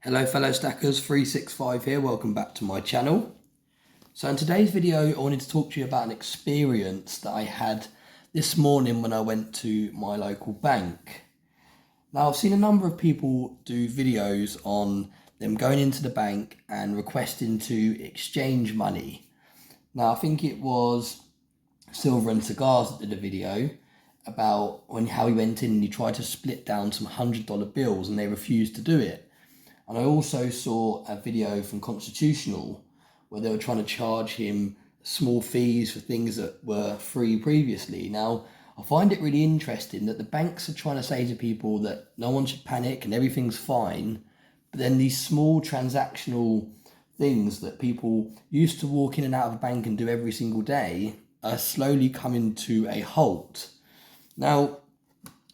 Hello fellow stackers, 365 here, welcome back to my channel. So in today's video I wanted to talk to you about an experience that I had this morning when I went to my local bank. Now I've seen a number of people do videos on them going into the bank and requesting to exchange money. Now I think it was Silver and Cigars that did a video about how he went in and he tried to split down some $100 bills and they refused to do it. And I also saw a video from Constitutional where they were trying to charge him small fees for things that were free previously. Now, I find it really interesting that the banks are trying to say to people that no one should panic and everything's fine. But then these small transactional things that people used to walk in and out of a bank and do every single day are slowly coming to a halt. Now,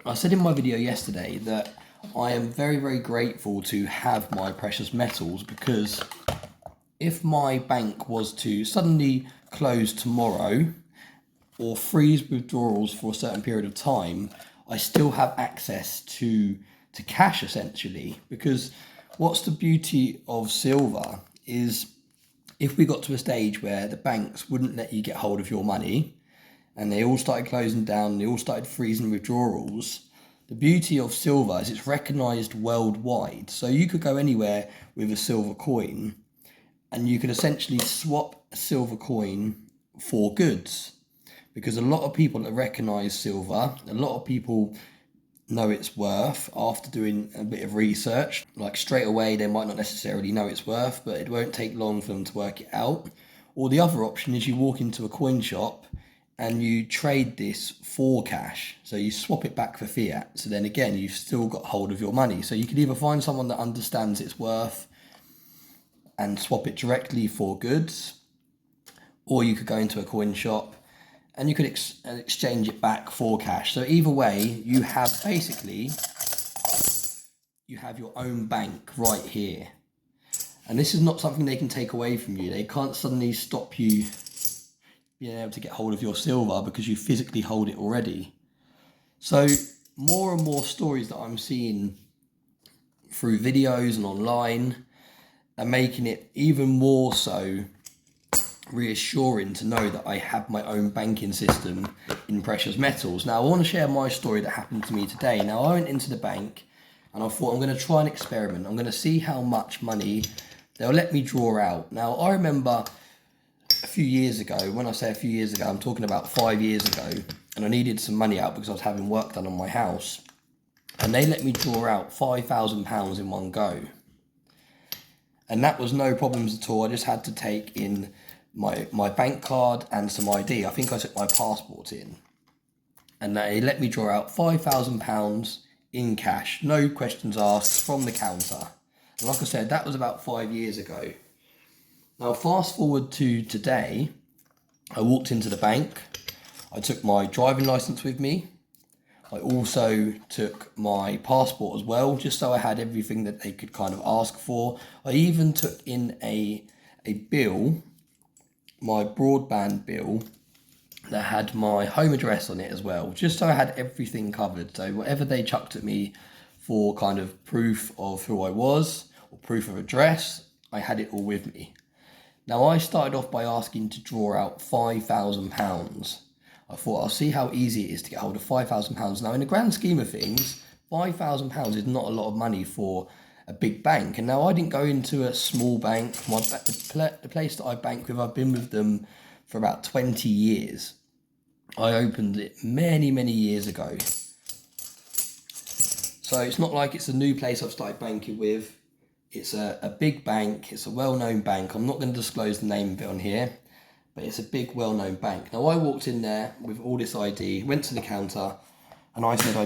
I said in my video yesterday that I am very, very grateful to have my precious metals, because if my bank was to suddenly close tomorrow or freeze withdrawals for a certain period of time, I still have access to cash essentially. Because what's the beauty of silver is if we got to a stage where the banks wouldn't let you get hold of your money and they all started closing down, they all started freezing withdrawals, the beauty of silver is it's recognised worldwide. So you could go anywhere with a silver coin and you could essentially swap a silver coin for goods. Because a lot of people that recognise silver, a lot of people know its worth after doing a bit of research. Like straight away they might not necessarily know its worth, but it won't take long for them to work it out. Or the other option is you walk into a coin shop and you trade this for cash. So you swap it back for fiat. So then again, you've still got hold of your money. So you could either find someone that understands its worth and swap it directly for goods, or you could go into a coin shop and you could exchange it back for cash. So either way, you have your own bank right here. And this is not something they can take away from you. They can't suddenly stop you being able to get hold of your silver because you physically hold it already. So more and more stories that I'm seeing through videos and online are making it even more so reassuring to know that I have my own banking system in precious metals. Now I want to share my story that happened to me today. Now I went into the bank and I thought I'm going to try an experiment. I'm going to see how much money they'll let me draw out. Now I remember a few years ago, when I say a few years ago, I'm talking about 5 years ago, and I needed some money out because I was having work done on my house, and they let me draw out £5,000 in one go. And that was no problems at all. I just had to take in my bank card and some ID. I think I took my passport in, and they let me draw out £5,000 in cash, no questions asked, from the counter. And like I said, that was about 5 years ago. Now fast forward to today, I walked into the bank, I took my driving licence with me, I also took my passport as well, just so I had everything that they could kind of ask for. I even took in a bill, my broadband bill, that had my home address on it as well, just so I had everything covered. So whatever they chucked at me for kind of proof of who I was, or proof of address, I had it all with me. Now I started off by asking to draw out £5,000. I thought I'll see how easy it is to get hold of £5,000. Now in the grand scheme of things, £5,000 is not a lot of money for a big bank. And now I didn't go into a small bank. The place that I bank with, I've been with them for about 20 years. I opened it many, many years ago. So it's not like it's a new place I've started banking with. It's a big bank, it's a well-known bank. I'm not going to disclose the name of it on here, but it's a big, well-known bank. Now I walked in there with all this ID, went to the counter, and I said I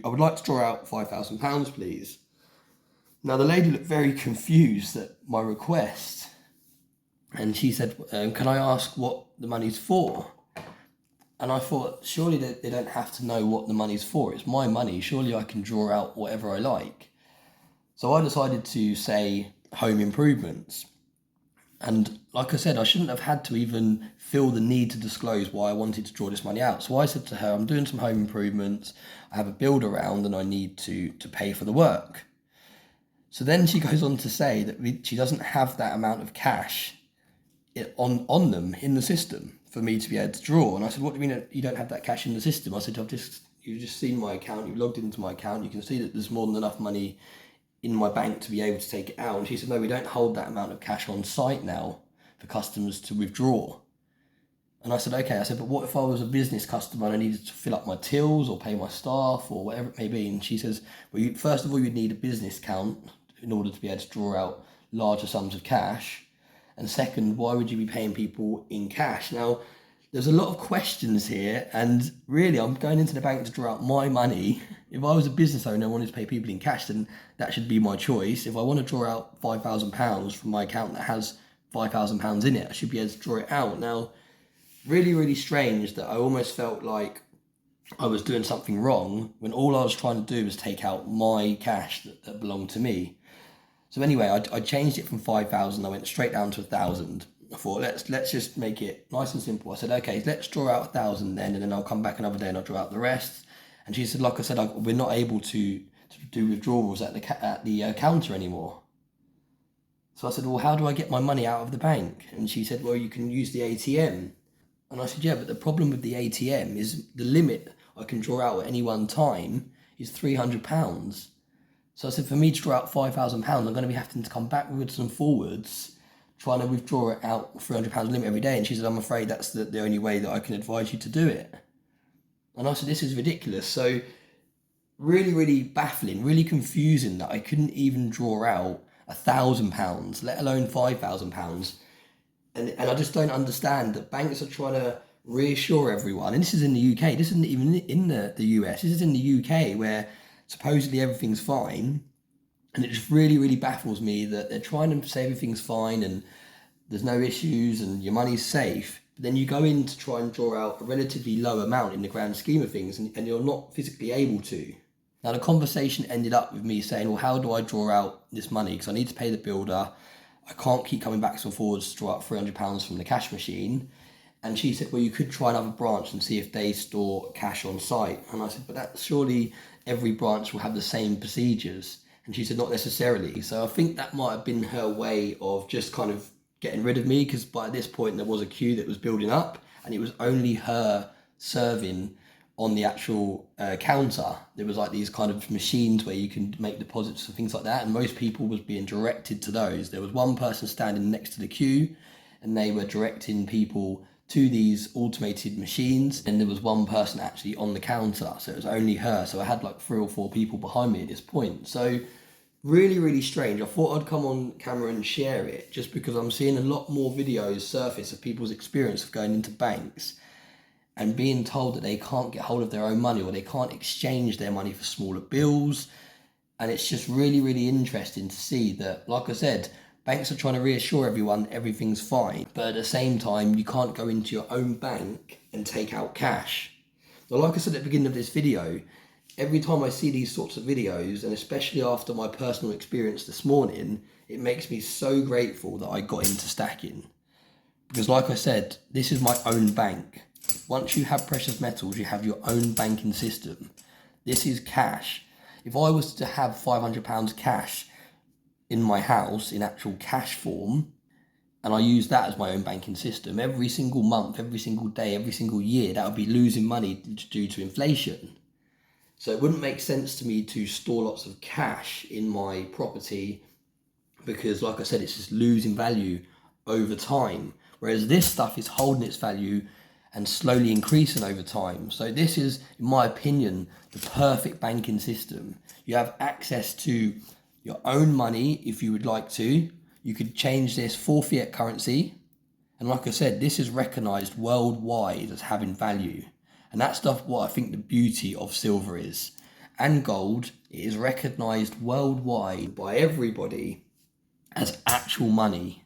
would like to draw out £5,000 please. Now the lady looked very confused at my request, and she said, can I ask what the money's for? And I thought, surely they don't have to know what the money's for. It's my money, surely I can draw out whatever I like. So I decided to say home improvements. And like I said, I shouldn't have had to even feel the need to disclose why I wanted to draw this money out. So I said to her, I'm doing some home improvements. I have a build around and I need to pay for the work. So then she goes on to say that she doesn't have that amount of cash on them in the system for me to be able to draw. And I said, what do you mean you don't have that cash in the system? I said, you've just seen my account, you've logged into my account, you can see that there's more than enough money in my bank to be able to take it out. And she said, no, we don't hold that amount of cash on site now for customers to withdraw. And I said, okay. I said, but what if I was a business customer and I needed to fill up my tills or pay my staff or whatever it may be? And she says, well, first of all, you'd need a business account in order to be able to draw out larger sums of cash. And second, why would you be paying people in cash? Now, there's a lot of questions here, and really I'm going into the bank to draw out my money. If I was a business owner and wanted to pay people in cash, then that should be my choice. If I want to draw out £5,000 from my account that has £5,000 in it, I should be able to draw it out. Now, really, really strange that I almost felt like I was doing something wrong when all I was trying to do was take out my cash that belonged to me. So anyway, I changed it from 5,000. I went straight down to 1,000. I thought, let's just make it nice and simple. I said, okay, let's draw out 1,000 then, and then I'll come back another day and I'll draw out the rest. And she said, like I said, we're not able to do withdrawals at the counter anymore. So I said, well, how do I get my money out of the bank? And she said, well, you can use the ATM. And I said, yeah, but the problem with the ATM is the limit I can draw out at any one time is £300. So I said, for me to draw out £5,000, I'm going to be having to come backwards and forwards, trying to withdraw it out £300 limit every day. And she said, I'm afraid that's the only way that I can advise you to do it. And I said, this is ridiculous. So really, really baffling, really confusing that I couldn't even draw out £1,000, let alone £5,000. And I just don't understand that banks are trying to reassure everyone. And this is in the UK. This isn't even in the US. This is in the UK where supposedly everything's fine. And it just really, really baffles me that they're trying to say everything's fine and there's no issues and your money's safe. But then you go in to try and draw out a relatively low amount in the grand scheme of things and you're not physically able to. Now the conversation ended up with me saying, well, how do I draw out this money? Because I need to pay the builder. I can't keep coming backwards and forwards to draw out £300 from the cash machine. And she said, well, you could try another branch and see if they store cash on site. And I said, but that surely every branch will have the same procedures. And she said, not necessarily. So I think that might have been her way of just kind of getting rid of me, because by this point there was a queue that was building up and it was only her serving on the actual counter. There was like these kind of machines where you can make deposits and things like that, and most people was being directed to those. There was one person standing next to the queue and they were directing people to these automated machines, and there was one person actually on the counter, so it was only her. So I had like 3 or 4 people behind me at this point. So really, really strange. I thought I'd come on camera and share it just because I'm seeing a lot more videos surface of people's experience of going into banks and being told that they can't get hold of their own money or they can't exchange their money for smaller bills. And it's just really, really interesting to see that, like I said, banks are trying to reassure everyone everything's fine, but at the same time, you can't go into your own bank and take out cash. So like I said at the beginning of this video, every time I see these sorts of videos, and especially after my personal experience this morning, it makes me so grateful that I got into stacking. Because like I said, this is my own bank. Once you have precious metals, you have your own banking system. This is cash. If I was to have £500 cash in my house in actual cash form, and I use that as my own banking system, every single month, every single day, every single year, that would be losing money due to inflation. So it wouldn't make sense to me to store lots of cash in my property because, like I said, it's just losing value over time. Whereas this stuff is holding its value and slowly increasing over time. So this is, in my opinion, the perfect banking system. You have access to your own money if you would like to. You could change this for fiat currency. And like I said, this is recognized worldwide as having value. And that's what I think the beauty of silver is. And gold, it is recognized worldwide by everybody as actual money.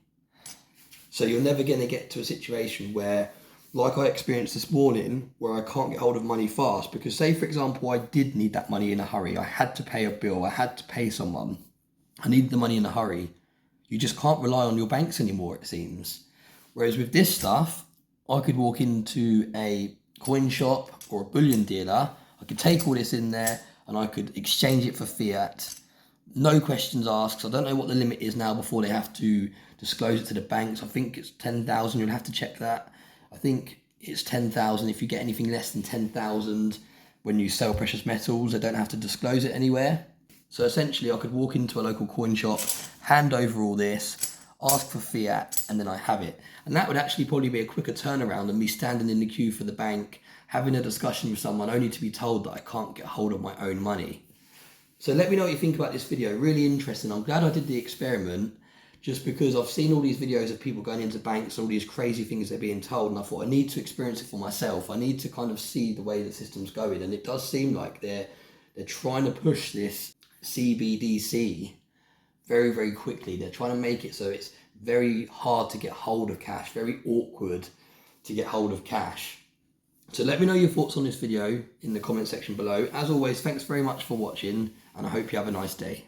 So you're never going to get to a situation where, like I experienced this morning, where I can't get hold of money fast. Because say, for example, I did need that money in a hurry. I had to pay a bill. I had to pay someone. I needed the money in a hurry. You just can't rely on your banks anymore, it seems. Whereas with this stuff, I could walk into a coin shop or a bullion dealer. I could take all this in there and I could exchange it for fiat no questions asked. I don't know what the limit is now before they have to disclose it to the banks. I think it's 10,000. You'll have to check that. I think it's 10,000. If you get anything less than 10,000 when you sell precious metals, they don't have to disclose it anywhere. So essentially I could walk into a local coin shop, hand over all this, ask for fiat, and then I have it. And that would actually probably be a quicker turnaround than me standing in the queue for the bank, having a discussion with someone only to be told that I can't get hold of my own money. So let me know what you think about this video. Really interesting. I'm glad I did the experiment, just because I've seen all these videos of people going into banks, all these crazy things they're being told, and I thought I need to experience it for myself. I need to kind of see the way the system's going, and it does seem like they're trying to push this CBDC very, very quickly. They're trying to make it so it's very hard to get hold of cash, very awkward to get hold of cash. So let me know your thoughts on this video in the comment section below. As always, thanks very much for watching, and I hope you have a nice day.